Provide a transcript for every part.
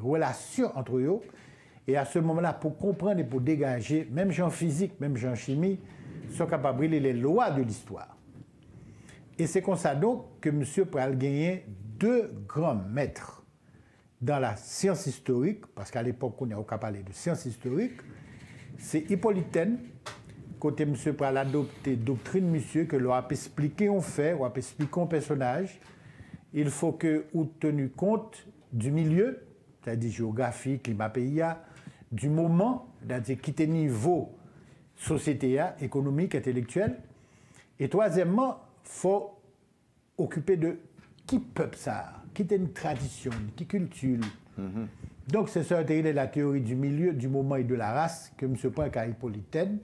relation entre eux. Et à ce moment-là, pour comprendre et pour dégager, même gens physique, même gens chimie, sont capables de lire les lois de l'histoire. Et c'est comme ça donc que M. Pral gagné deux grands maîtres dans la science historique, parce qu'à l'époque, on a parlé de science historique, c'est Hippolyte Taine, côté M. Pral adopté doctrine monsieur, que l'on a expliqué on fait, on a expliqué un personnage. Il faut que vous tenu compte du milieu, c'est-à-dire géographie, climat pays, du moment, c'est-à-dire qui est niveau société, économique, intellectuel. Et troisièmement, il faut occuper de qui peuple ça, qui est une tradition, qui culture. Donc c'est ça la théorie du milieu, du moment et de la race que M. Poincaré Hippolyte Taine.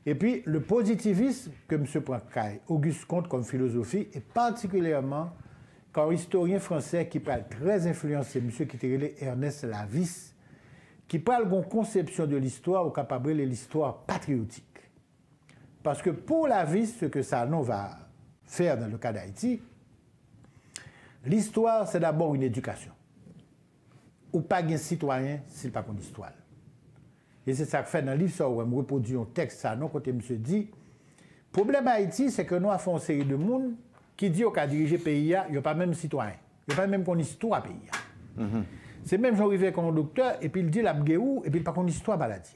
Et puis le positivisme que M. Poincaré Auguste Comte comme philosophie, et particulièrement quand historien français qui parle très influencé, M. qui était Ernest Lavis, qui parle d'une conception de l'histoire ou capable de l'histoire patriotique. Parce que pour Lavis, ce que Sanon va faire dans le cas d'Haïti, l'histoire, c'est d'abord une éducation. Ou pas un citoyen s'il n'a pas une histoire. Et c'est ça que fait dans le livre, ça, où je reproduis un texte, Sanon, quand il me dit, le problème d'Haïti, c'est que nous avons une série de monde qui dit qu'à diriger le pays, il n'y a pas même citoyen. Il n'y a pas même qu'on histoire pays. C'est même Jean Rivet comme docteur, et puis il dit la bguéou, et puis il n'a pas qu'on histoire maladie.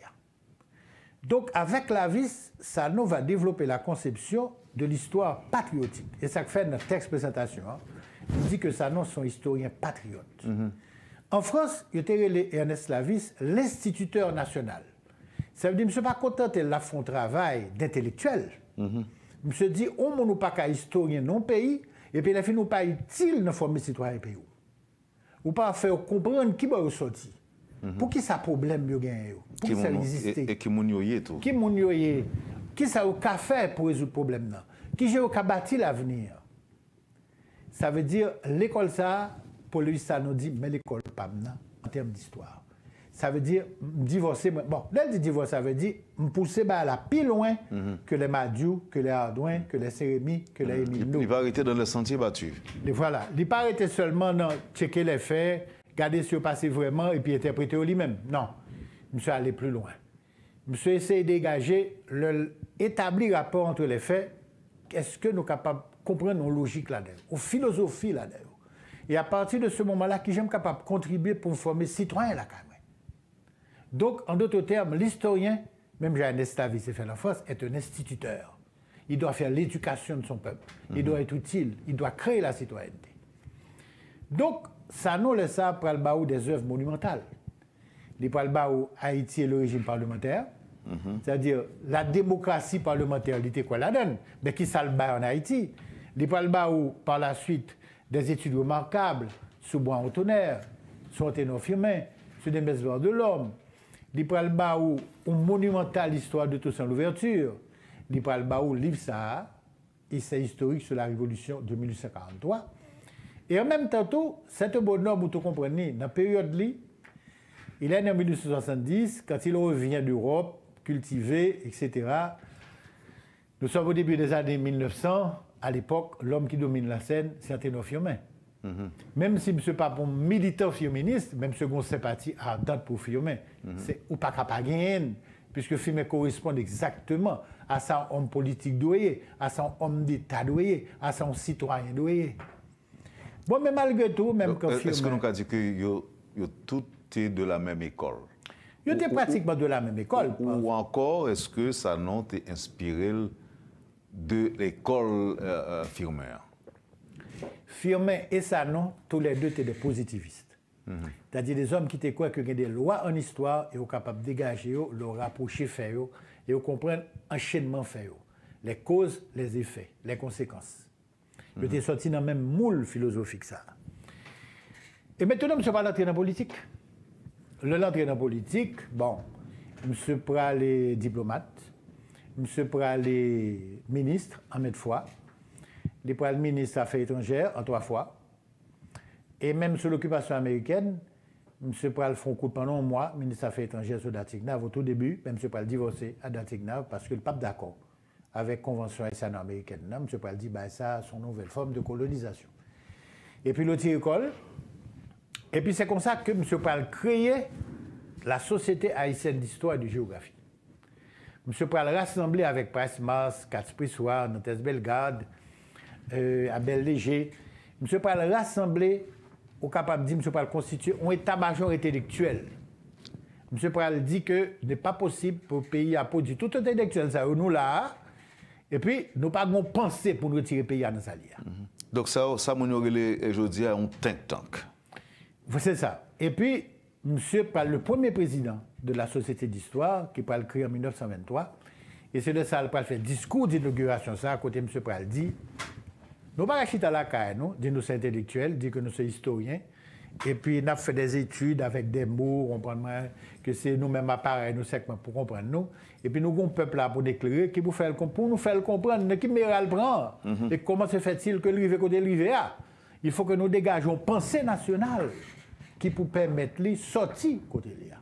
Donc, avec Lavis, Sanon va développer la conception de l'histoire patriotique. Et ça que fait notre texte présentation. Il dit que Sanon sont historiens patriotes. En France, il était Ernest Lavis, l'instituteur national. Ça veut dire, monsieur pas contenté de la font travail d'intellectuel. Monsieur dit, on ne pas qu'à historien non pays, et puis la fin nous pas utile de former citoyen pays. Ou pas faire comprendre qui va ressortir. Pour qui ça problème yo gagne yo? Pour qui ça existe? Et qui moun yoye tout. Qui moun yoye? Qui ça a fait pour résoudre le problème là? Qui j'ai bâti l'avenir? Ça veut dire l'école ça pour lui ça nous dit mais l'école pas en termes d'histoire. Ça veut dire divorcer. Bon, là dit divorce ça veut dire me pousser la plus loin que les Madiou, que les Ardouin, que les Sérémy, que les Émile. Il va arrêter dans le sentier battu. Et voilà, il pas arrêter seulement dans checker les faits, garder si passé vraiment et puis interpréter lui-même. Non, monsieur aller plus loin. Monsieur essayer de dégager, établir rapport entre les faits. Est-ce que nous sommes capables de comprendre nos logiques là-dedans, nos philosophies là-dedans? Et à partir de ce moment-là, qui j'aime capable de contribuer pour former citoyens là quand même. Donc, en d'autres termes, l'historien, même Ernest Lavis fait la France, est un instituteur. Il doit faire l'éducation de son peuple. Il doit être utile. Il doit créer la citoyenneté. Donc, ça nous laisse ça pour le baou des œuvres monumentales. Les pour le baou Haïti et le régime parlementaire, c'est-à-dire la démocratie parlementaire, il était quoi la donne, mais qui ça le bat en Haïti. Les pour le baou par la suite des études remarquables sur bois en tonnerre, sur Ténor Firmin, sur des messes de l'homme. Les pour le baou une monumentale histoire de Toussaint Louverture. Les pour le baou livre ça, essai historique sur la révolution de 1843. Et en même temps, c'est un bonhomme, vous comprenez, dans la période-là, il est né en 1870, quand il revient d'Europe, cultivé, etc. Nous sommes au début des années 1900. À l'époque, l'homme qui domine la scène, c'est Ténor Firmin. Même si M. pas un militant firministe, même second sympathie ardente pour Firmin, c'est ou pas capable de puisque Firmin correspond exactement à son homme politique doué, à son homme d'État doué, à son citoyen doué. Bon, mais malgré tout, même quand Firmin... Est-ce que nous avons dit que tout est de la même école? Ils étaient pratiquement de la même école. Ou encore, est-ce que ça n'a été inspiré de l'école Firmin? Firmin et Sanon, tous les deux étaient des positivistes. C'est-à-dire des hommes qui étaient quoi que des lois en histoire et sont capables de dégager, le rapprocher, faire, et de comprendre enchaînement faire, les causes, les effets, les conséquences. Ils étaient sortis dans le même moule philosophique ça. Et maintenant, je ne pas l'entrée dans la politique. L'entrée dans la politique, bon, je Pral est diplomate, je Pral est ministre en maintes fois. Il est ministre des Affaires étrangères en 3 fois. Et même sous l'occupation américaine, M. Pral fait un coup pendant un mois, ministre des Affaires étrangères sur Datignav au tout début, même M. Pral divorcé à Datignav parce que le pape d'accord avec la Convention haïtiano-américaine. M. Pral dit bah, ça, son nouvelle forme de colonisation. Et puis l'autre école, Et puis c'est comme ça que M. Pral créé la Société haïtienne d'histoire et de géographie. M. Pral rassemblé avec Price Mars, Katz-Prissoir, Nantes Bellegarde, Abel Léger. M. Pral rassemblé, au capable de dire, M. Pral constituer un état-major intellectuel. M. Pral dit que ce n'est pas possible pour le pays à produire tout intellectuel, ça, nous là, et puis nous pas de pensée pour nous retirer le pays à nos alliés. Donc ça mon aujourd'hui un think tank. C'est ça. Et puis, M. Pral, le premier président de la Société d'histoire, qui Pral créé en 1923, et c'est de ça que Pral fait discours d'inauguration, ça, à côté M. Pral dit, nous ne pouvons pas à la caille, nous, dit nous sommes intellectuels, dit que nous sommes historiens, et puis nous avons fait des études avec des mots, on comprend que c'est nous-mêmes appareils, nous sommes pour comprendre nous, et puis nous avons un peuple là pour déclarer, qui pour nous faire comprendre, qui meilleur le prend, et comment se fait-il que le côté le il faut que nous dégageons pensée nationale qui pour permettre de sortir côté là.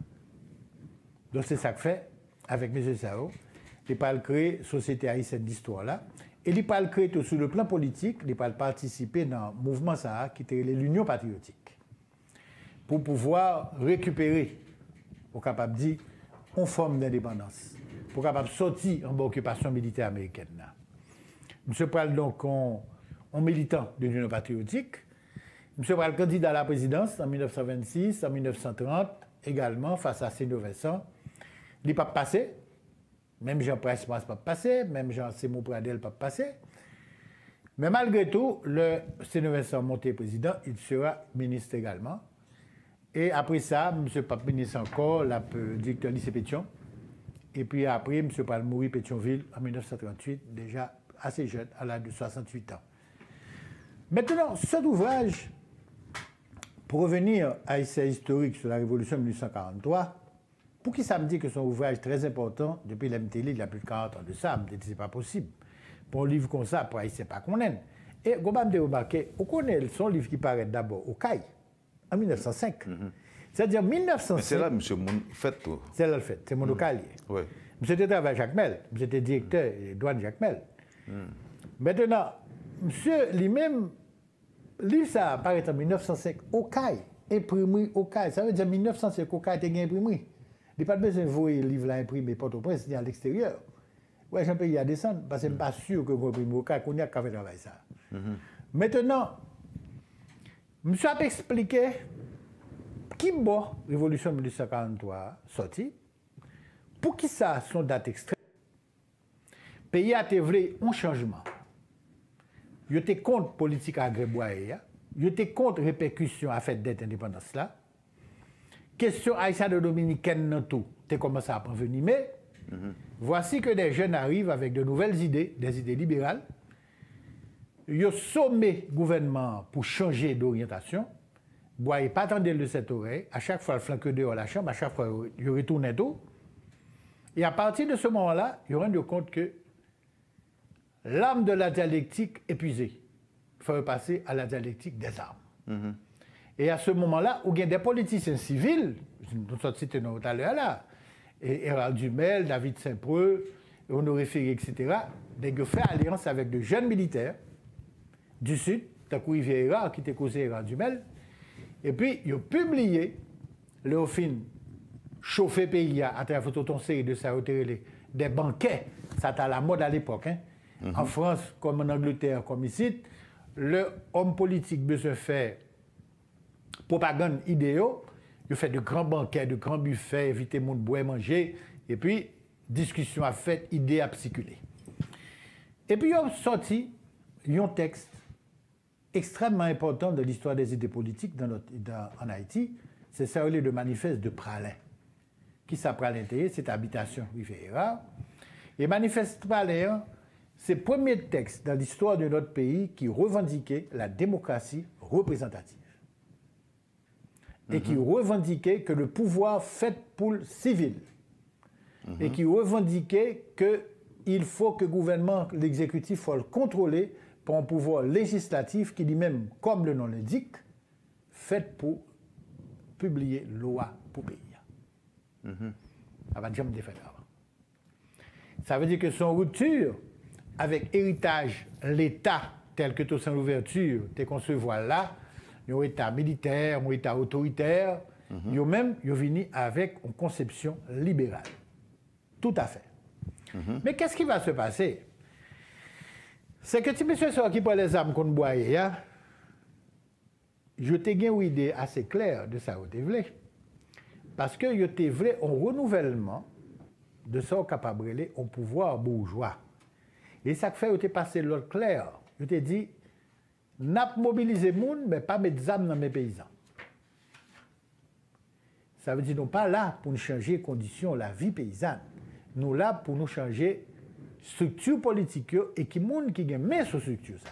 Donc c'est ça que fait avec M. Sao, il va créer Société haïtienne d'histoire là, et il va créer tout sur le plan politique, il va participer dans le mouvement ça qui était l'Union patriotique pour pouvoir récupérer, pour capable dire, une forme d'indépendance, pour capable sortir en occupation militaire américaine là. M. Pral donc un militant de l'Union patriotique. M. Pral candidat à la présidence en 1926, en 1930, également face à Sénou Vincent. Il n'a pas passé. Même Jean Price Mars pas passé, même Jean Simon Pradel pas passé. Mais malgré tout, le Sénou Vincent monté président, il sera ministre également. Et après ça, M. Pape ministre encore, le directeur lycée Pétion. Et puis après, M. Pral mourit Pétionville en 1938, déjà assez jeune, à l'âge de 68 ans. Maintenant, cet ouvrage, pour revenir à l'essai historique sur la Révolution de 1843, pour qui ça me dit que c'est un ouvrage très important, depuis l'MTL, il y a plus de 40 ans de ça, me dit que ce n'est pas possible. Pour un livre comme ça, pour Haïtien pas qu'on aime. Et vous m'avez remarqué, on connaît son livre qui paraît d'abord au CAI, en 1905. C'est-à-dire 1905. Mais c'est là, monsieur, mon fait tout. C'est là le fait, c'est mon local. Oui. Monsieur était travaillé à Jacques Mel, monsieur était directeur des douanes Jacques Mel. Maintenant, monsieur lui-même, livre ça apparaît en 1905 au CAI, imprimé au CAI. Ça veut dire 1905 au CAI était imprimé. Il n'y a pas besoin de voir le livre là imprimé Port-au-Prince ni à l'extérieur. Ouais, j'ai un pays à descendre parce que je ne suis pas sûr que vous imprimez au CAI, qu'on y a qu'à faire travailler ça. Maintenant, monsieur a expliqué qui bon Révolution 1843 sorti, pour qui ça son date extrême. Le pays a été un changement. Il était contre la politique agrébouaille, il était contre la répercussion à fait d'être indépendance là. Question haïtienne de dominicaine dans tout, tu commencé à venir, mais voici que des jeunes arrivent avec de nouvelles idées, des idées libérales. Ils ont sommé le gouvernement pour changer d'orientation. Bois pas attendre de cette oreille, à chaque fois, le flanque dehors la chambre, à chaque fois, il retourne tout. Et à partir de ce moment-là, ils rendu compte que l'âme de la dialectique épuisée. Il faut passer à la dialectique des armes. Et à ce moment-là, il y a des politiciens civils, nous sommes cités tout à l'heure là, Hérald Dumel, David Saint-Preux, Honoré Ferré, etc., qui ont fait alliance avec de jeunes militaires du Sud, Takou Riviera, qui était causé Hérald Dumel, et puis ils ont publié Léophine chauffer pays à travers toute une série de ça, des banquets, ça était à la mode à l'époque, hein. En France, comme en Angleterre, comme ici, le homme politique besoin faire propagande idéaux, il fait de grands banquets, de grands buffets, éviter le monde boire et manger, et puis discussion à fait, idée à circuler. Et puis ils ont sorti un texte extrêmement important de l'histoire des idées politiques en Haïti, c'est ça le manifeste de Pralin. Qui ça Pralin, c'est Habitation Riviera. Et manifeste Pralin, c'est le premier texte dans l'histoire de notre pays qui revendiquait la démocratie représentative. Et qui revendiquait que le pouvoir fait pour le civil. Et qui revendiquait qu'il faut que le gouvernement, l'exécutif, soit contrôlé par un pouvoir législatif qui dit même, comme le nom l'indique, fait pour publier loi pour pays. Ça va jamais défaire avant. Ça veut dire que son rupture avec héritage, l'État, tel que tout son ouverture, tel qu'on se voit là, un État militaire, un État autoritaire. Eux-mêmes, ils viennent avec une conception libérale. Tout à fait. Mais qu'est-ce qui va se passer? C'est que si monsieur qui prend les armes qu'on boit, je t'ai une idée assez claire de ça, vous voulez. Parce que je t'ai voulu un renouvellement de ça capable de un pouvoir bourgeois. Et ça fait que tu passé l'autre clair. Je t'ai dit, n'a pas mobilisé le monde, mais pas mettre des armes dans mes paysans. Ça veut dire nous pas là pour nous changer les conditions de la vie paysanne. Nous là pour nous changer structure politique et qui monde qui gagne main sur structure ça.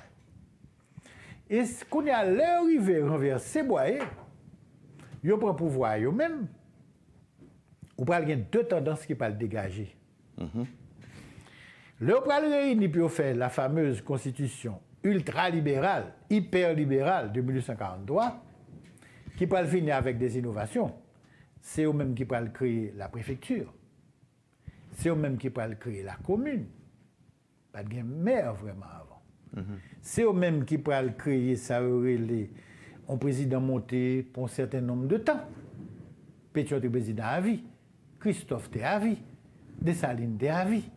Et qu'on a l'arrivée renverser boyer, yo prend pouvoir yo même. Ou pas il deux tendances qui parlent dégager. Le pral réunir pour faire la fameuse constitution ultra-libérale, hyper-libérale de 1843 qui parle finir avec des innovations. C'est eux-mêmes qui parlent créer la préfecture. C'est eux-mêmes qui parlent créer la commune. Pas de maire vraiment avant. C'est eux-mêmes qui parlent créer ça un président monté pour un certain nombre de temps. Pétion était président à vie. Christophe était à vie. Dessalines était à vie.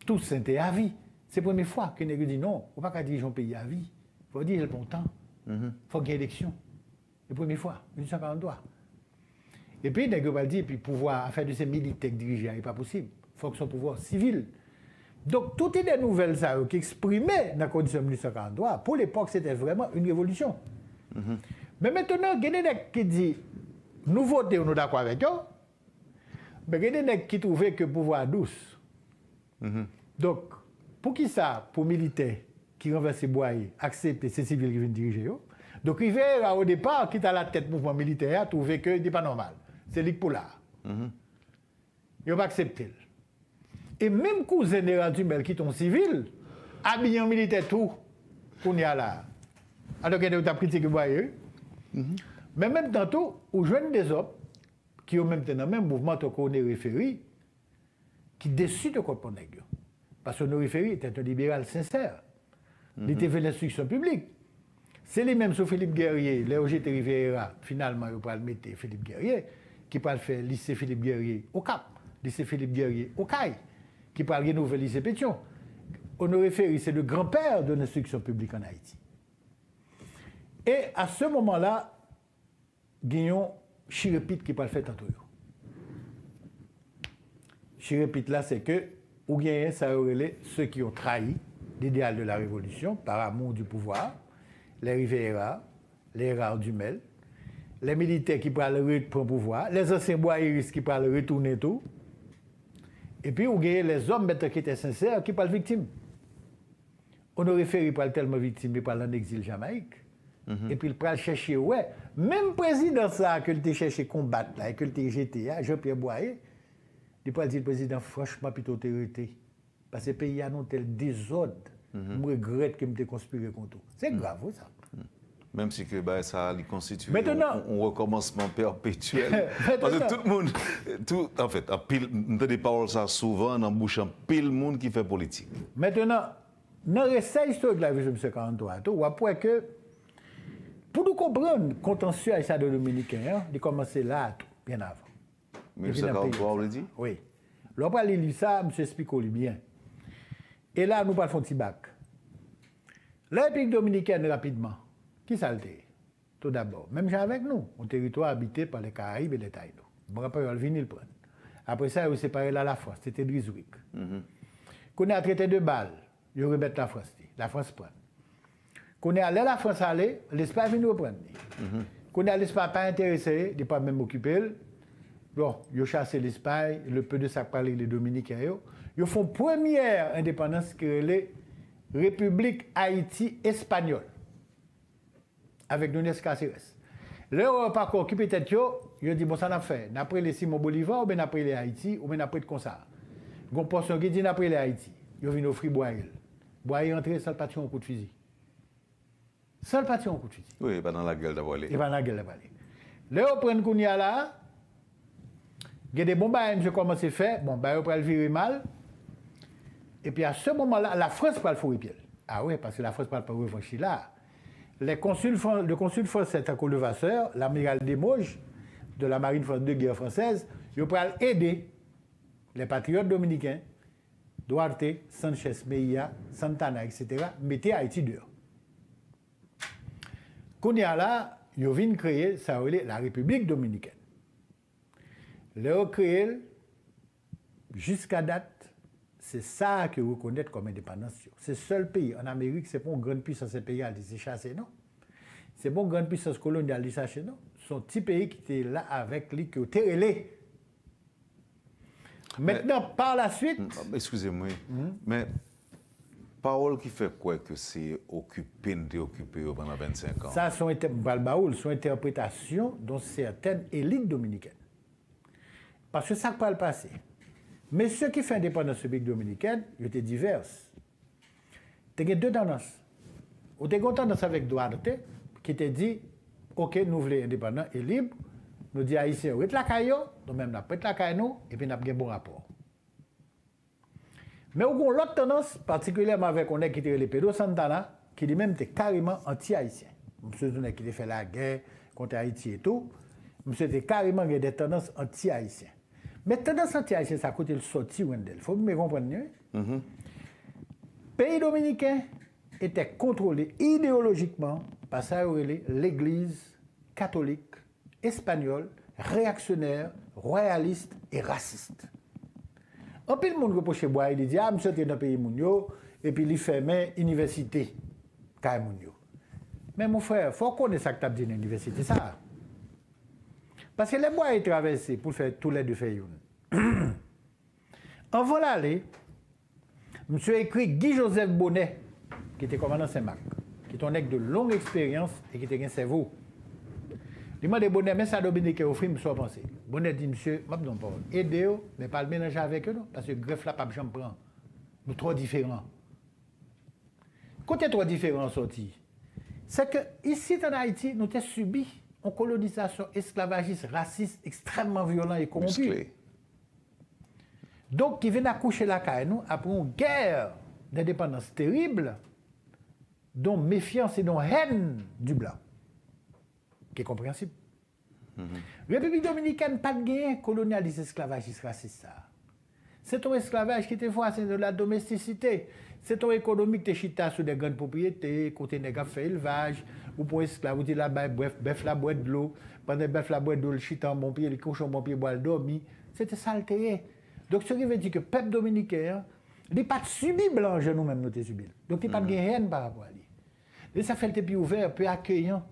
Toussaint était à vie. C'est la première fois qu'on a dit non, on ne peut pas diriger un pays à vie. Il faut diriger longtemps. Il faut qu'il y ait élection. C'est la première fois, 1843. Et puis, il va dire, puis pouvoir faire de ces militaires diriger, n'est pas possible. Il faut que son pouvoir civil. Donc, toutes les nouvelles ça, qui exprimaient dans la condition de 1843, pour l'époque, c'était vraiment une révolution. Mais maintenant, il y a des gens qui disent, nous votons, nous d'accord avec eux, mais il y a des gens qui trouvaient que le pouvoir douce. Donc, pour qui ça, pour militaires qui renversent les bois, accepter ces civils qui viennent diriger, donc Rivera, au départ, qui est à la tête du mouvement militaire, trouvait que ce n'est pas normal. C'est Ligue Polar. Ils n'ont pas accepté. Et même cousin de Dumel qui est civil, habillé en militaire tout, qu'on y a là. Alors qu'il y a des critiques que vous voyez. Mais même tantôt, aux jeunes des hommes, qui ont même dans le même mouvement qu'on est référé, qui décident de comprendre. Parce que nos référés étaient un libéral sincère. Il était fait l'instruction publique. C'est les mêmes sur Philippe Guerrier, Léo G. Rivera, finalement, il va mettre Philippe Guerrier, qui va faire lycée Philippe Guerrier au Cap, lycée Philippe Guerrier au Caille, qui va rénover lycée Pétion. Honoré Ferry, c'est le grand-père de l'instruction publique en Haïti. Et à ce moment-là, Guignon Chirépite qui va le faire tantôt. Chirépite là, c'est que, ou bien ça aurait ceux qui ont trahi l'idéal de la révolution par amour du pouvoir, les Rivera, les Rares Dumel, les militaires qui prennent le pouvoir, les anciens boiristes qui prennent retourner tout, et puis vous avez les hommes qui étaient sincères qui parlent victimes. Honoré Ferry parle tellement victime, il parle en exil Jamaïque. Et puis il parle chercher, ouais, même président ça que il cherché combattre là, et que il jeté, Jean-Pierre Boyer, il parle dire président franchement plutôt autorité. Parce que le pays a un tel désordre. Je regrette qu'il me conspiré contre tout. C'est grave, ça. Même si que, bah, ça constitue un recommencement perpétuel. Parce que tout le monde, en fait, on des paroles ça souvent dans la bouche en pile monde qui fait politique. Maintenant, dans le récit historique de la vie de 1943, on voit que, pour nous comprendre le contentieux à de dominicain, il commence là, bien avant. 1943, on le dit? Oui. Lorsqu'on lit ça, je explique bien. Et là, nous parlons de Tibac. La République dominicaine, rapidement, qui ça le fait? Tout d'abord, même avec nous, un territoire habité par les Caraïbes et les Taïnos. Bon, après, on vient le prendre. Après ça, ils séparé là la France, c'était Drizwick. Qu'on a traité de balles, ils remettent la France. La France prend. Qu'on est allé la France aller, l'Espagne vient reprendre. Qu'on est à l'Espagne pas intéressé, il n'est pas même occupé. Bon, ils ont chassé l'Espagne, le peu de ça parler les Dominicains. Ils font première indépendance qui est la République Haïti espagnole, avec Núñez Cáceres. Leur parcours occupé tête, ils ont dit, bon, ça n'a fait. Après les Simon Bolivar, ou bien après les Haïti, ou bien après le Consar. Ils ont pensé qu'ils disent après les Haïti. Ils ont venu offrir Boyer. Boyer est entré sans le partir en coup de fusil. Sans le partir en coup de fusil. Oui, pas dans la gueule d'avoir les. Et pas dans la gueule d'avoir les. Leur prennent Kounia là. Il y a des bons bails, je commence à faire. Bon, bah, on va le virer mal. Et puis à ce moment-là, la France parle fourrer pied. Ah oui, parce que la France parle pas revanche là. le consul français Taco Levasseur, l'amiral Desmoges, de la marine de guerre française, ils ont aider les patriotes dominicains, Duarte, Sanchez, Meilla, Santana, etc., mettez Haïti dehors. Quand il y a là, ils ont créer ça, la République dominicaine. Ils ont créé, jusqu'à date, c'est ça que vous reconnaissez comme indépendance. C'est le seul pays en Amérique, c'est pas une grande puissance impériale, c'est chassé, non? C'est pas une grande puissance coloniale, c'est chassé, non? Son petit pays qui était là avec lui, qui était relais. Maintenant, par la suite... Excusez-moi, mais parole qui fait quoi que c'est occupé pendant 25 ans? Ça, son interprétation dans certaines élites dominicaines. Parce que ça peut le passer. Mais ceux qui font indépendance publique dominicaine, ils étaient divers. Il y a deux tendances. On était tendance avec Duarte, qui était dit, OK, nous voulons indépendants et libres. Nous disons Haïtiens, on est la caillou, nous-mêmes, nous avons la caillou, et puis nous avons un bon rapport. Mais on a l'autre tendance, particulièrement avec on est qui était les Pedro Santana, qui lui-même était carrément anti-haïtien. Monsieur Zounet qui a fait la guerre contre Haïti et tout, monsieur était carrément des tendances anti-haïtiennes. Mais tendance anti-haïtienne, ça a coûté le sorti Wendell. Il faut me comprendre. Le pays dominicain était contrôlé idéologiquement par ça, l'Église catholique, espagnole, réactionnaire, royaliste et raciste. En plus, le monde reproche Bois, il dit, ah, monsieur, tu es dans le pays Mounio, et puis il fermait l'université, Kay Mounio. Mais mon frère, il faut qu'on ait ça que tu as dit dans l'université, ça. Parce que les bois sont traversés pour faire tous les deux faits. En voilà aller, monsieur écrit Guy-Joseph Bonnet, qui était commandant Saint-Marc, qui est un mec de longue expérience et qui était un cerveau. Il m'a dit, Bonnet, mais ça Dominique au film, soit pensé. Bonnet dit, monsieur, je ne pas aidez-vous, mais pas le mélanger avec eux, non, parce que le greffe là, pas j'en prends. Nous trop différents. Quand il y a trop différents sortis, c'est que ici, en Haïti, nous avons subi une colonisation esclavagiste, raciste, extrêmement violente et corrompue. Donc, qui vient accoucher la caille, nous, après une guerre d'indépendance terrible, dont méfiance et dont haine du blanc, qui est compréhensible. République dominicaine, pas de gain colonialiste, esclavagiste, raciste, ça. C'est un esclavage qui était fait, c'est de la domesticité. C'est un économique qui chita sur des grandes propriétés, côté des gars fait élevage, ou pour esclaves, ou là, bref, bœuf la boîte de l'eau, pendant bœuf la boîte de l'eau, le chita en bon pied, le cochon en bon pied, boit le dormi. C'était ça le terrain. Donc, ce qui veut dire que le peuple dominicain, il n'a pas subi blanc, nous-mêmes, nous avons subi. Donc, il n'a pas de haine par rapport à lui. Et ça fait le plus ouvert, plus accueillant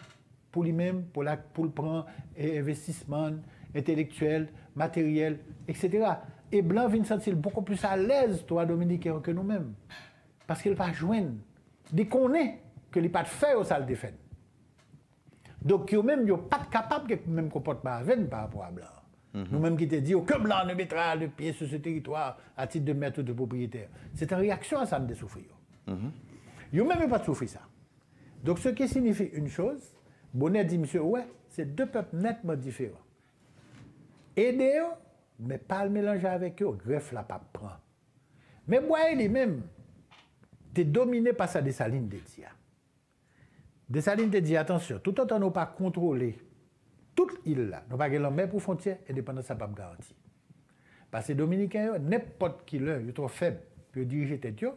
pour lui-même, pour le prendre, investissement intellectuel, matériel, etc. Et blanc vient se sentir beaucoup plus à l'aise, toi, dominicain, que nous-mêmes. Parce qu'il va joindre. Il connaît que il n'a pas de fait au salle de défense. Donc, eux-mêmes, ils ne sont pas capables de même comportement avec par rapport à blanc. Nous-mêmes qui te dit que blanc ne mettra le pied sur ce territoire à titre de maître de propriétaire. C'est en réaction à ça de souffrir. Ils-mêmes n'ont pas de souffrir ça. Donc, ce qui signifie une chose, Bonnet dit, monsieur, ouais, c'est deux peuples nettement différents. Aidez-eux, mais pas le mélanger avec eux, greffe la pape prend. Mais moi, lui-même, t'es dominé par sa Dessalines de Dia. Dessalines de Dia, attention, tout autant nous pas contrôler toute île là, nous pas gagner mer pour frontière, indépendance ça pas garantie. Parce que les Dominicains, n'importe qui leur, ils sont trop faibles pour diriger tête yo,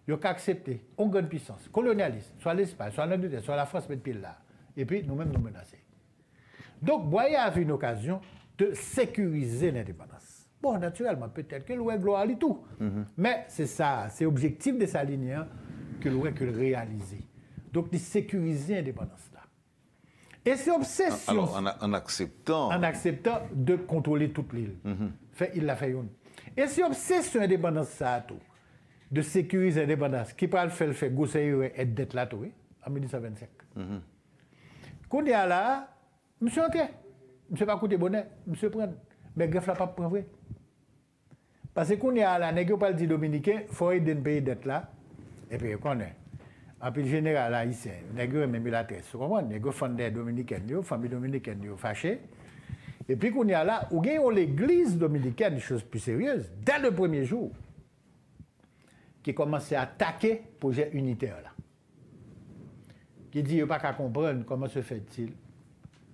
ils ont qu'à accepter une grande puissance colonialiste, soit l'Espagne, soit l'Angleterre, soit la France mettre pied là, et puis nous-mêmes nous menacer. Donc Boyer a vu une occasion de sécuriser l'indépendance. Bon, naturellement, peut-être que l'ouest gloire et tout, mais c'est ça, c'est l'objectif de sa ligne que l'ouest que le réaliser. Donc de sécuriser l'indépendance là. Et c'est obsession. Alors, en acceptant. En acceptant de contrôler toute l'île. Il l'a fait une. Et c'est obsession indépendance ça tout. De sécuriser l'indépendance. Qui peut le faire gousser et d'être là tout, en 1925. Quand il y a là, monsieur Antier, monsieur pas coûter bonnet, monsieur prend. Mais greffe la pas prendre. Parce que quand il y a là, n'est-ce pas dit dominicain, il faut aider un pays d'être là. Et puis, on est. En plus, général haïtien, nègre même la tête, vous comprenez? Nègre fondé dominicaine, famille dominicaine fâchée. Et puis qu'on y a là, où gagne l'église dominicaine, chose plus sérieuse, dès le premier jour, qui commençait à attaquer le projet unitaire là. qui dit qu'il n'y a pas qu'à comprendre comment se fait-il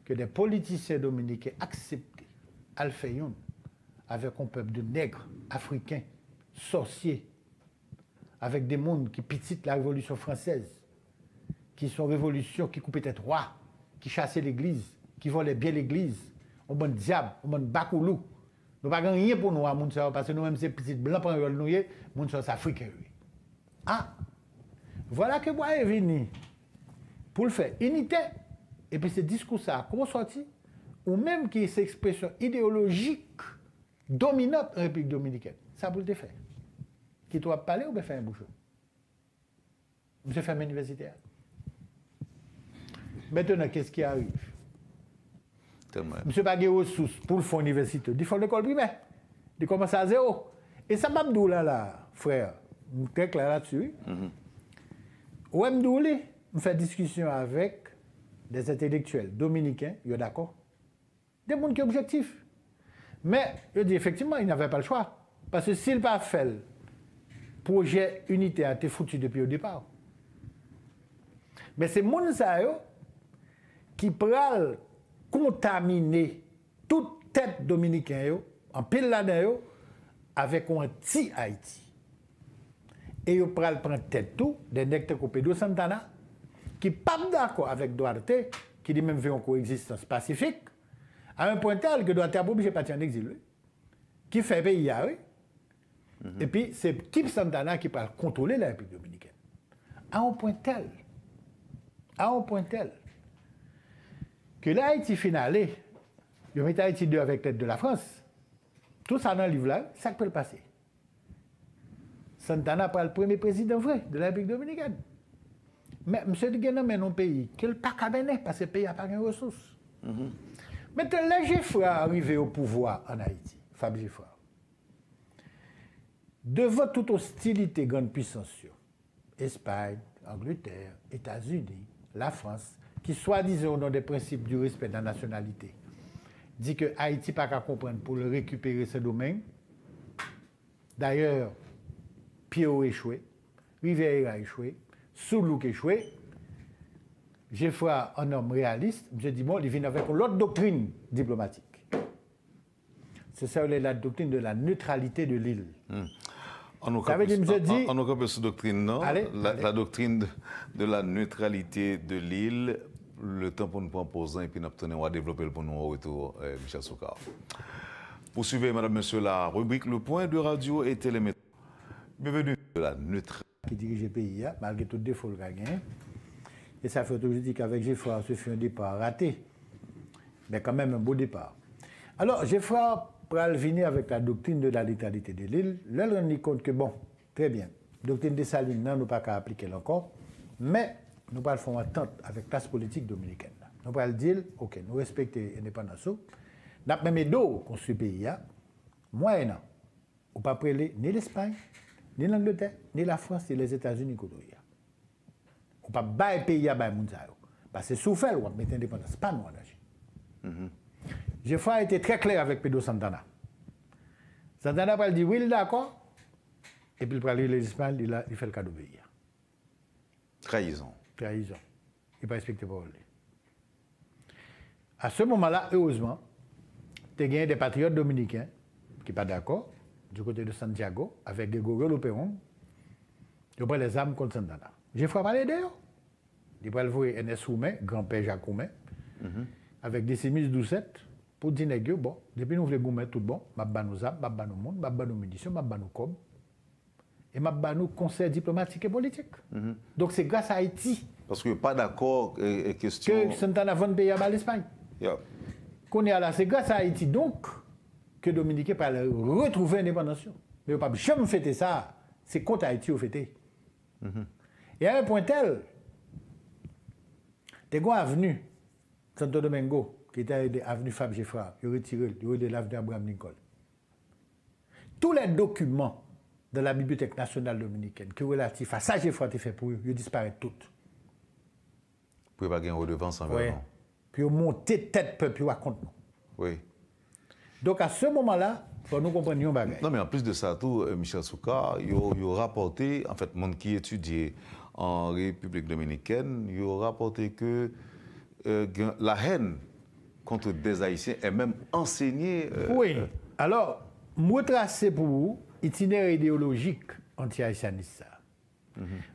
que des politiciens dominicains acceptent Alphayon avec un peuple de nègres, africains, sorciers, avec des mondes qui pititent la Révolution française, qui sont révolutions qui coupaient tête roi, qui chassaient l'Église, qui volaient bien l'Église, on bon diable, on bon bakoulou. Nous n'avons rien pour nous à Mounsa, parce que nous-mêmes, ces petits blancs, pour nous, Mounsa, c'est africain. Ah! Voilà que moi, est venu pour le faire unité, et puis ce discours ça a sorti, ou même qui est cette expression idéologique dominante en République dominicaine. Ça pour le faire. Qui doit parler ou bien faire un bouchon? Monsieur fait universitaire. Maintenant, qu'est-ce qui arrive? Monsieur n'a pas de ressources pour le fonds universitaire. Il faut l'école primaire. Il commence à zéro. Et ça m'a dit là, frère, très clair là-dessus. Ou m'douli, on fait discussion avec des intellectuels dominicains, ils sont d'accord. Des gens qui sont objectifs. Mais, je dis effectivement, ils n'avaient pas le choix. Parce que s'ils n'ont pas fait le projet unité a été foutu depuis le départ. Mais c'est moun sa yo qui pral contaminer toute tête dominicaine yo, en pile là-dedans avec un petit Haïti. Et yo pral prendre tête tout des nègres comme Pedro Santana qui pas d'accord avec Duarte, qui dit même veut une coexistence pacifique, à un point tel que Duarte a obligé de partir en exil, qui fait pays oui. Et puis c'est type Santana qui peut contrôler la République dominicaine. À un point tel que l'Haïti finale, il met Haïti 2 avec tête de la France. Tout ça dans le livre là, ça peut le passer. Santana pas le premier président vrai de la République dominicaine. Mais M. Guénan mène un pays qui n'est pas cabinet parce que le pays n'a pas de ressources. Maintenant, les Giffra arrivé au pouvoir en Haïti, Fab Giffra, devant toute hostilité grande puissance, Espagne, Angleterre, États-Unis, la France, qui soi-disant au nom des principes du respect de la nationalité, dit que Haïti n'a pas qu'à comprendre pour le récupérer ce domaine. D'ailleurs, Pio a échoué, Rivera a échoué, Soulouk a échoué. J'ai fait un homme réaliste, je dis bon, il vient avec l'autre doctrine diplomatique. C'est ça la doctrine de la neutralité de l'île. On a peu cette doctrine, non? La doctrine de la neutralité de l'île, le temps pour nous prendre posant et puis nous va développer pour nous au retour, Michel Soukar. Poursuivez, madame, monsieur, la rubrique Le Point de Radio et Télémétrie. Bienvenue de la neutralité. Qui dirige le pays, malgré tout défaut le gagné. Et ça fait aujourd'hui qu'avec Geoffroy, ce fut un départ raté, mais quand même un beau départ. Alors, Geoffroy va venir avec la doctrine de la neutralité de l'île. Là, on rend compte que, bon, très bien, doctrine des Salines, non, nous pas qu'à appliquer encore, mais nous allons faire entente avec la classe politique dominicaine. Nous allons dire, OK, nous respectons l'indépendance. Nous avons même d'eau contre ce pays, moyennant, on ne peut pas prêler ni l'Espagne, ni l'Angleterre, ni la France, ni les États-Unis. On ne peut pas bailler pays à bailler Mounsayo. Parce que sous fait, on va mettre l'indépendance, pas nous en agir. Geoffroy a été très clair avec Pedro Santana. Santana va dire oui, d'accord, et puis il va aller l'Espagne, il fait le cas d'obéir. Trahison. Trahison. Il ne va pas respecter les paroles. À ce moment-là, heureusement, tu as gagné des patriotes dominicains qui ne sont pas d'accord, du côté de Santiago, avec Gregorio Lopéron, ils prennent les armes contre Santana. Geoffroy va l'aider. Il va le voir Ernest Roumain, grand-père Jacques Roumain, avec des Simis 12-7, pour dire que bon, depuis nous voulons mettre tout bon, je vais nous armes, je vais nous monde, je vais nous munitions, je vais nous com, et je vais nous conseils diplomatiques et politiques. Donc c'est grâce à Haïti. Parce que pas d'accord, question. Que Santana vend pays à l'Espagne. Qu'on est là, c'est grâce à Haïti donc que Dominique peut retrouver l'indépendance. Mais pas jamais fêter ça, c'est contre Haïti au fêté. Et à un point tel, tu as avenue Santo Domingo, qui était avenue Fab Geoffroy, il a retiré, il a retiré l'avenue Abraham Lincoln. Tous les documents de la Bibliothèque nationale dominicaine qui sont relatifs à ça, Geoffroy a fait pour eux, ils disparaissent tous. Vous ne pouvez pas gagner redevance envers nous. Puis ils monté tête peuple contre nous. Oui. Donc à ce moment-là, pour nous comprendre un bagage. Non, mais en plus de ça, tout, Michel Soukar, il a rapporté, en fait, monde qui étudie en République dominicaine, il a rapporté que la haine contre des Haïtiens est même enseignée. Oui. Alors, moi, tracé pour vous, itinéraire idéologique anti-haïtianiste.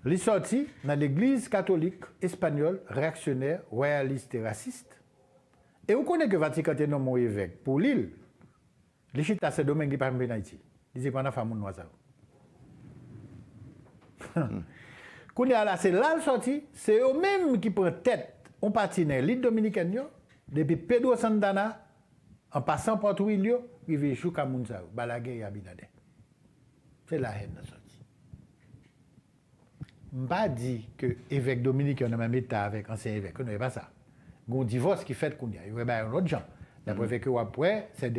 Il est sorti dans l'église catholique espagnole, réactionnaire, royaliste et raciste. Et vous connaissez que Vatican est nommé évêque pour l'île. Les chita, c'est domaine qui parle en Haïti. Ils disent qu'on a fait mon noiseur. Quand c'est là le sorti, c'est eux-mêmes qui prennent tête. On partit dans l'île dominicaine, depuis Pedro Santana, en passant par Trujillo, ils vivent jusqu'à Kamunzao, Balaguer et Abinadé. C'est la haine de sorti. Je ne pas dit que l'évêque dominicain a même état avec l'ancien évêque. Non, ce n'est pas ça. Il y a un divorce qui fait qu'il y a un autre genre. D'après que après, c'est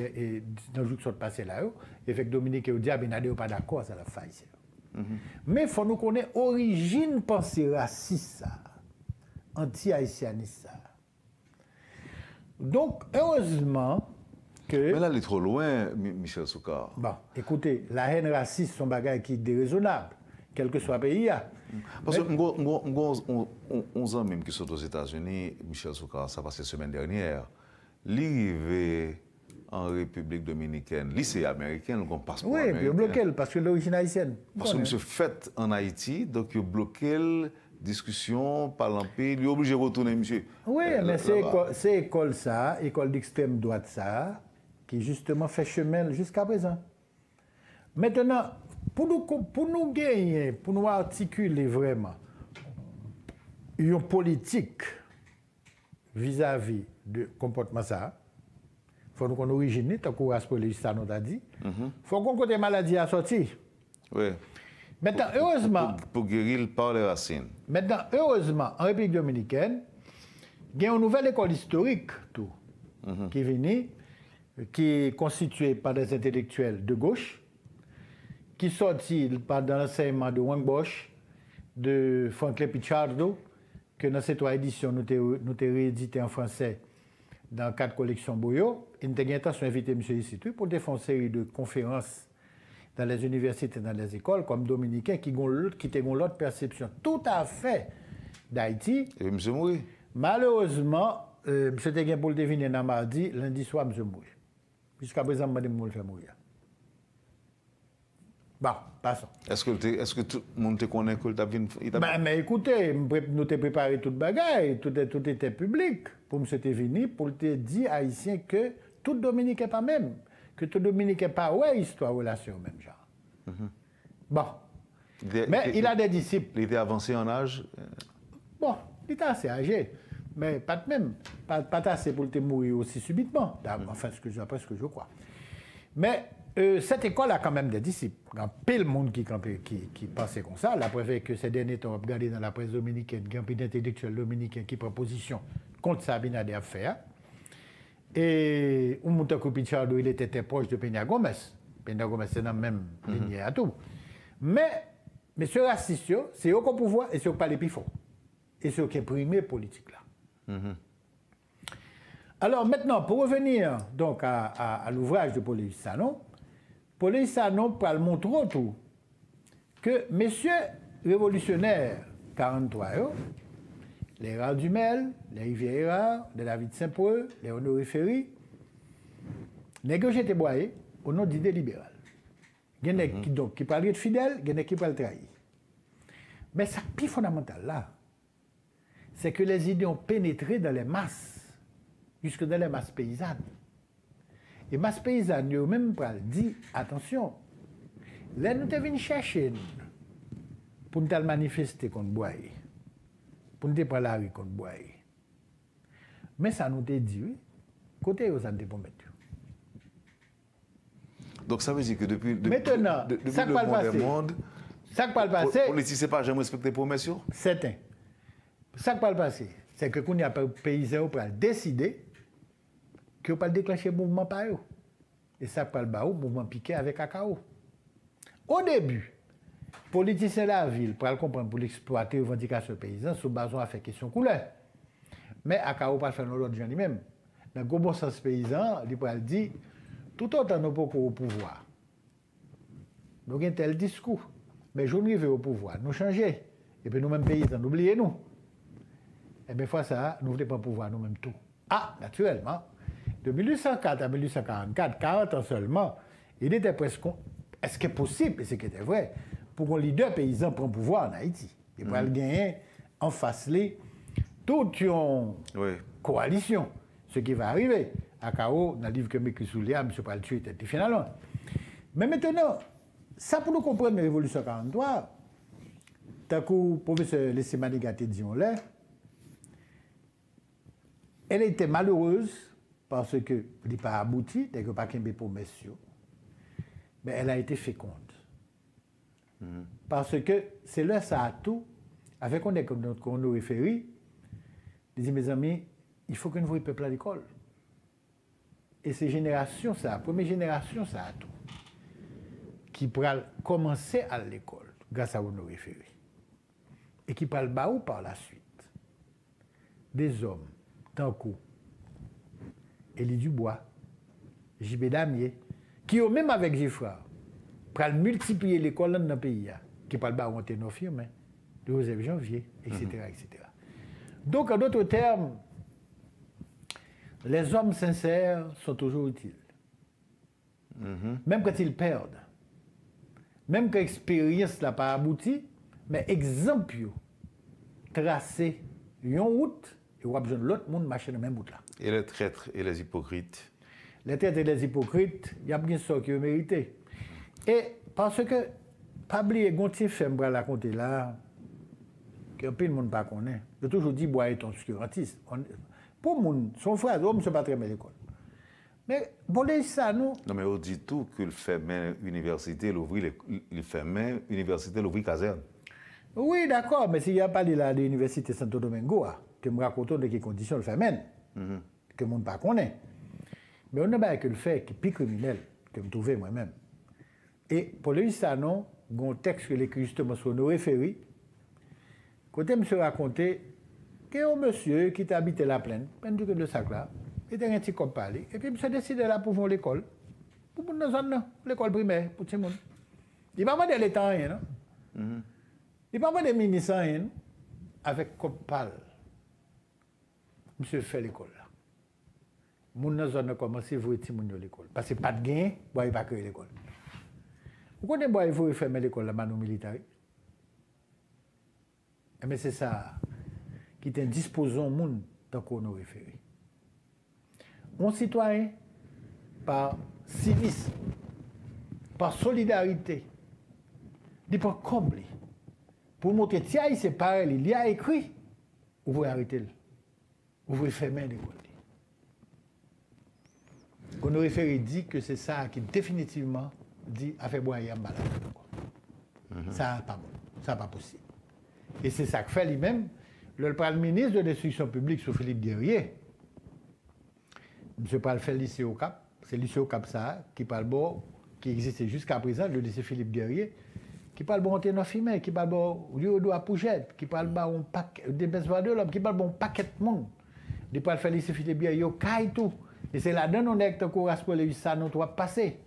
dans le jour qui sont passés là, l'évêque dominicain dit Abinadé n'est pas d'accord, c'est la faille. Mais il faut nous connaître l'origine pensée raciste, anti-haïtianiste. Donc, heureusement que... Mais là, il est trop loin, Michel Soukar. Bon, écoutez, la haine raciste, c'est un bagage qui est déraisonnable, quel que soit le pays. Parce que on a même qui sont aux États-Unis, Michel Soukar, ça passé la semaine dernière, l'arrivée en République dominicaine, lycée américain, donc on passe pour américain. Oui, puis il bloqué parce que l'origine haïtienne. Parce que monsieur fait en Haïti, donc il bloqué la discussion, parlant pays, il est obligé de retourner, monsieur. Oui, mais c'est école ça, école d'extrême droite ça, qui justement fait chemin jusqu'à présent. Maintenant, pour nous gagner, pour nous articuler vraiment une politique vis-à-vis de comportement ça, il faut qu'on origine, tant qu'on reste pour les ça nous a dit. Il faut qu'on côté maladie à sortir. Oui. Maintenant, heureusement. Pour guérir par les racines. Maintenant, heureusement, en République dominicaine, il y a une nouvelle école historique tout, qui est venue, qui est constituée par des intellectuels de gauche, qui sortit dans l'enseignement de Wang Bosch, de Franklin Pichardo, que dans ces 3 éditions, nous avons réédité en français dans 4 collections Boyo. Et nous avons l'intention d'inviter M. ici pour faire une série de conférences dans les universités, dans les écoles, comme dominicains, qui ont l'autre perception tout à fait d'Haïti. Et M. Moui? Malheureusement, M. Teguin pour le deviner dans mardi, lundi soir, M. Moui. Jusqu'à présent, je vais le faire mourir. Bon, passons. Est-ce que tout le monde te connaît que tu as vu? Mais écoutez, nous avons préparé toute bagaille, tout était public pour M. Tevini, pour te dire haïtien que tout Dominique n'est pas même, que tout Dominique n'est pas ouais histoire, relation même genre. Bon. Mais il a des disciples. Il était avancé en âge? Bon, il était assez âgé, mais pas de même, pas assez pour te mourir aussi subitement, enfin, après ce que je crois. Mais cette école a quand même des disciples. Il y a peu de monde qui pensait comme ça. La preuve est que ces derniers temps, on a regardé dans la presse dominicaine, il y a un peu d'intellectuels dominicains qui prennent position contre Sabina de faire. Et Umutako Pichardo, il était très proche de Peña Gomez. Peña Gomez, c'est dans la même ligne à tout. Mais, M. Racistio, c'est eux qui ont le pouvoir et c'est eux qui parlent les plus fort. Et c'est eux qui impriment politique là. Alors maintenant, pour revenir donc à l'ouvrage de Paul Sanon, Paul Sanon peut montrer tout que messieurs révolutionnaires 43, les Rares du Mel, les Rivière, les David Saint-Preux, les Honoré Ferry, négocier des boyés au nom d'idées libérales. Il y en a qui parlent de fidèles, il y en a qui parlent de trahir. Mais ce qui est plus fondamental là, c'est que les idées ont pénétré dans les masses, jusque dans les masses paysannes. Et masses paysannes, ils ont même pas dit, attention, là nous sommes venus chercher pour nous manifester contre Boye, pour nous prendre la rue contre Boye. Mais ça nous a dit, oui, côté où ça nous a pas mettre. Donc ça veut dire que depuis maintenant, ça le monde, ça va le passer. Les politiciens pas jamais respecté les promesses. Certain. Ça va le passer, c'est que quand il y a des paysans qui décider que vous ne déclencher le mouvement par eux. Et ça va le mouvement piqué avec Akao. Au début, les politiciens de la ville pour comprendre pour l'exploiter les revendications paysans sous base à faire question couleur. Mais Akao pas faire l'autre gens lui-même. Dans le bon sens paysan, il peut dire tout autant nous pas au pouvoir. Nous avons un tel discours. Mais je n'arrive au pouvoir, nous changer. Et puis nous-mêmes paysans, n'oubliez-nous. Et bien, fois ça, nous ne voulons pas pouvoir nous-mêmes tout. Ah, naturellement, de 1804 à 1844, 40 ans seulement, il était presque... Est-ce que c'est possible, et c'est qui était vrai, pour qu'un leader paysan prenne pouvoir en Haïti? Il va le gagner en face toute une coalition. Ce qui va arriver. À Kao, dans le livre que Mécris Soulia, M. Paltu était finalement. Mais maintenant, ça pour nous comprendre la Révolution 43, tant que le professeur Lessemani Gaté dit elle était malheureuse parce que n'est pas abouti, dès que pas qu'un promesse, mais elle a été féconde. Parce que c'est là ça a tout, avec qu'on nous référit, il dit mes amis, il faut que nous voyons le peuple à l'école. Et ces générations, ça, la première génération, ça a tout, qui pourra commencer à l'école grâce à nos référés. Et qui parle baou par la suite. Des hommes, tant que Élie Dubois, J.B. Damier, qui ont même avec Giffard, pour multiplier l'école dans le pays, qui parle baou en ténor firme, de Joseph Janvier, etc., etc. Donc, en d'autres termes, les hommes sincères sont toujours utiles. Même quand ils perdent. Même quand l'expérience n'a pas abouti, mais exemple, tracer une route, et on a besoin de l'autre monde marcher dans la même route là. Et les traîtres et les hypocrites? Les traîtres et les hypocrites, il y a bien ça qui est mérité. Et parce que, pas oublier, Gontier fait me raconter là, que peu de monde ne connaît. Je toujours dit, bois est obscurantiste. Pour mon, son frère, l'homme ne se bat très bien à l'école. Mais bon, ça, nous. Non, mais on dit tout qu'il fermait l'université, il fermait l'université, l'ouvrit caserne. Oui, d'accord, mais s'il n'y a pas de l'université Santo Domingo, que me raconte de quelles conditions le fermait, que le monde ne connaît. Mais on n'a pas que le fait qui est plus criminel, que je trouvais moi-même. Et pour le ça, non, il y a un texte que l'écrit justement sur nos référés, quand il me racontait qu'il y a un monsieur qui habitait la plaine, du de sac là, il était un petit cop parler, et puis il s'est décidé là pour voir l'école, pour dans zone l'école primaire, pour tout le monde. Il ne m'a pas demandé l'État rien, non? Il ne m'a pas demandé ministre rien, avec cop parle. Monsieur fait l'école là. Moun dans zone a commencé à voir tout le monde à l'école. Parce que pas de gain, il ne va pas créer l'école. Vous connaissez il faut fermer l'école là-bas nos militaires? Mais c'est ça qui est disposant au monde tant qu'on nous référé. Un citoyen, par civisme, par solidarité, il peut combler. Pour montrer que c'est pareil, il y a écrit, vous pouvez arrêter, vous pouvez fermer l'école. Qu'on nous référé dit que c'est ça qui définitivement dit à faire boire et à malade. Ça n'est pas bon, ça n'est pas possible. Et c'est ça que fait lui-même le ministre de l'Instruction publique, sous Philippe Guerrier. M. Paul fait le lycée au Cap, c'est le lycée au Cap ça, qui parle bon, qui existait jusqu'à présent, le lycée Philippe Guerrier, qui parle bon ténor filmé, qui parle bon Léodo à Pougette, qui parle bon paquet des de l'homme, qui parle bon paquet de monde. Il fait le lycée Philippe Guerrier au Caille tout. Et c'est là-dedans qu'on est qu'on pour les ça nous doit passer.